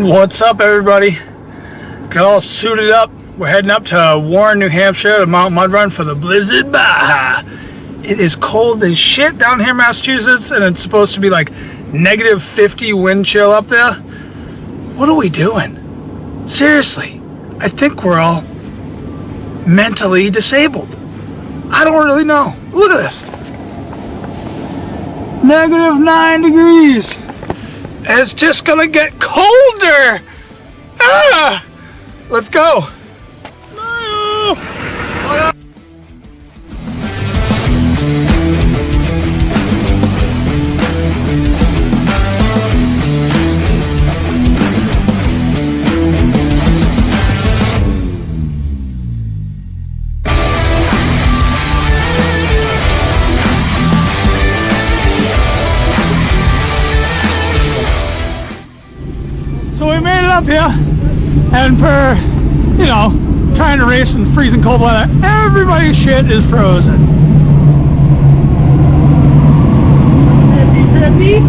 What's up, everybody? Got all suited up. We're heading up to Warren, New Hampshire to Mount Mud Run for the Blizzard Baja. It is cold as shit down here in Massachusetts, and it's supposed to be like negative 50 wind chill up there. What are we doing? Seriously, I think we're all mentally disabled. I don't really know. Look at this. Negative 9 degrees. And it's just gonna get colder. Ah! Let's go. So we made it up here, and for, you know, trying to race in freezing cold weather, everybody's shit is frozen. 50-50.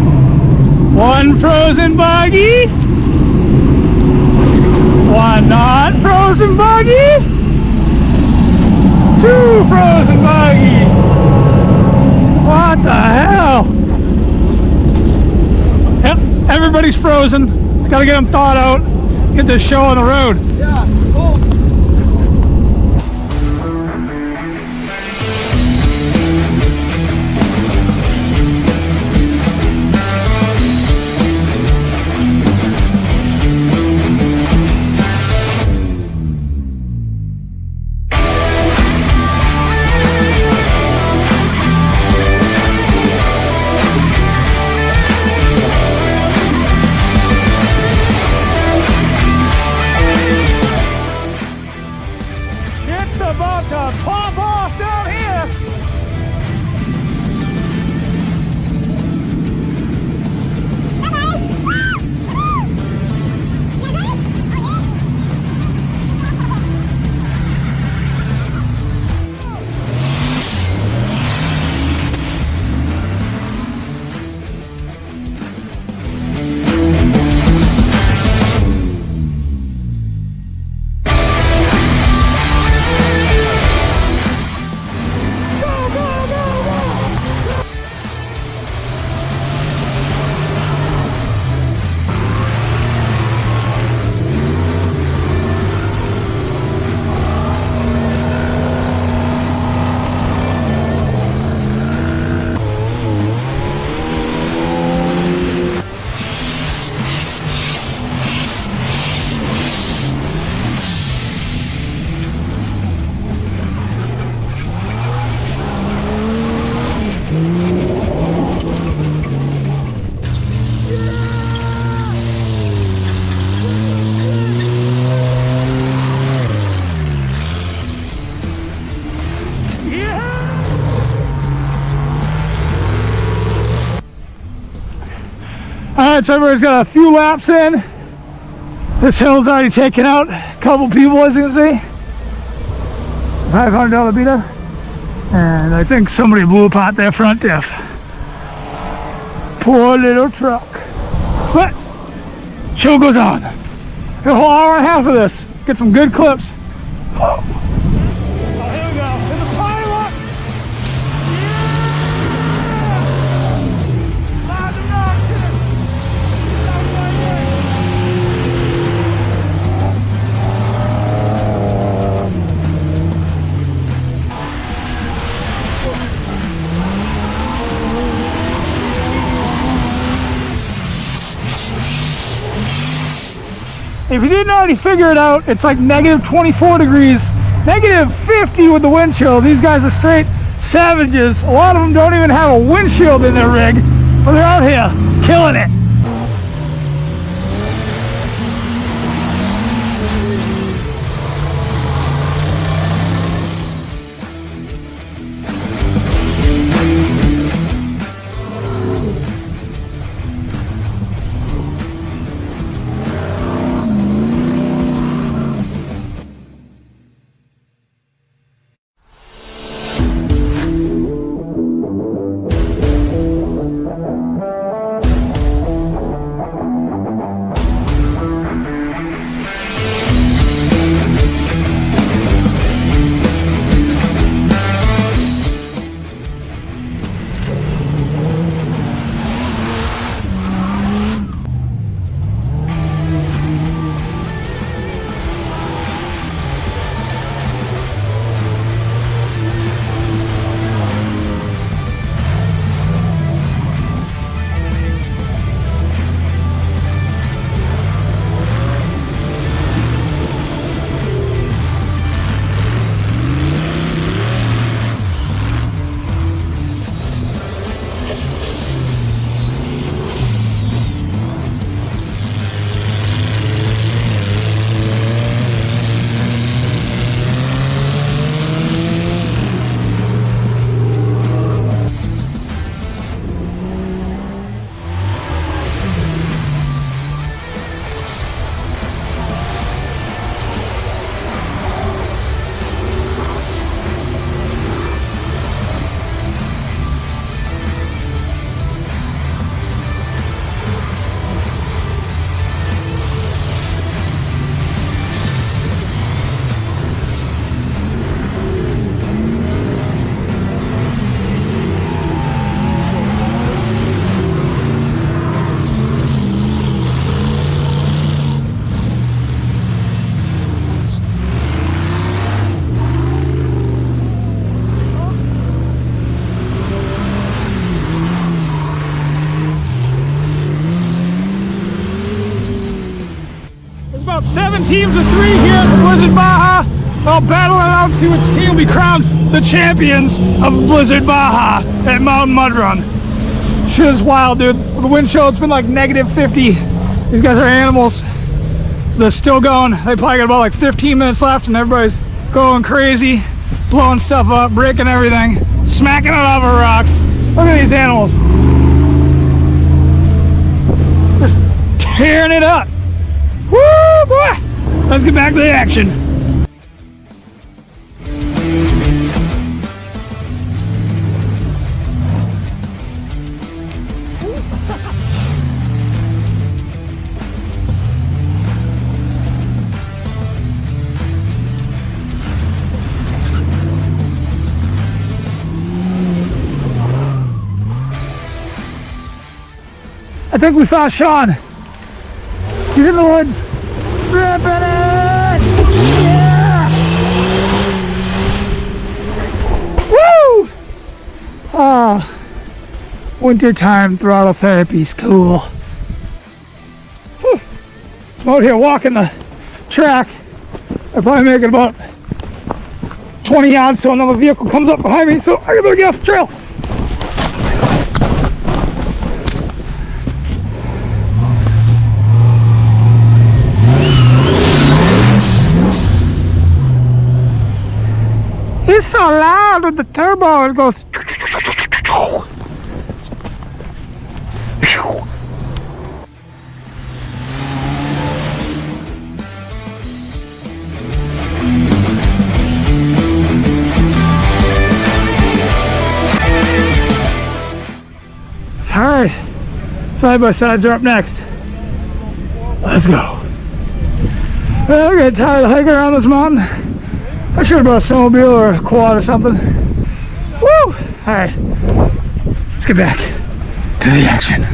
One frozen buggy. One not frozen buggy. Two frozen buggy. What the hell? Yep, everybody's frozen. Gotta get them thawed out, get this show on the road. Yeah, cool. About to pop off down here. Alright, so everybody's got a few laps in. This hill's already taken out a couple people, as you can see. $500 beta. And I think somebody blew apart their front diff. Poor little truck. But show goes on. Got a whole hour and a half of this. Get some good clips. Oh, here we go. In the pilot. If you didn't already figure it out, it's like negative 24 degrees, negative 50 with the wind chill. These guys are straight savages. A lot of them don't even have a windshield in their rig, but they're out here killing it. about 7 teams of 3 here at the Blizzard Baja. All battling out to see which team will be crowned the champions of Blizzard Baja at Mountain Mud Run. Shit is wild, dude. The wind chill, it's been like -50. These guys are animals. They're still going. They probably got about like 15 minutes left and everybody's going crazy, blowing stuff up, breaking everything, smacking it off of rocks. Look at these animals. Just tearing it up. Woo, boy! Let's get back to the action. I think we found Sean. He's in the woods. Ripping it! Yeah! Woo! Ah, wintertime throttle therapy's cool. Whew. I'm out here walking the track. I'm probably making about 20 yards till another vehicle comes up behind me, so I gotta get off the trail. It's so loud with the turbo, it goes. All right, side by sides are up next. Let's go. Well, I'm getting tired of hiking around this mountain. I should have brought a snowmobile or a quad or something. Woo! Alright, let's get back to the action.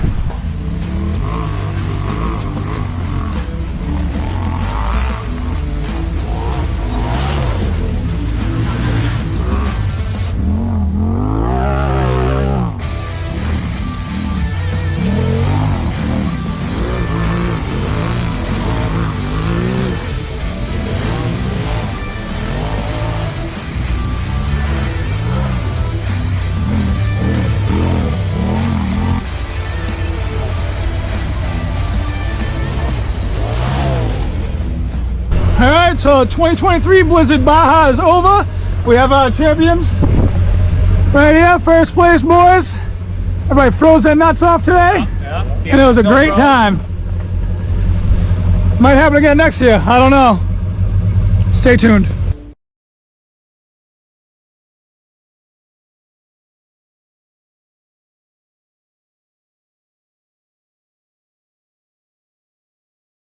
Alright, so 2023 Blizzard Baja is over. We have our champions right here, first place boys. Everybody froze their nuts off today, and it was a great time. Might happen again next year, I don't know. Stay tuned.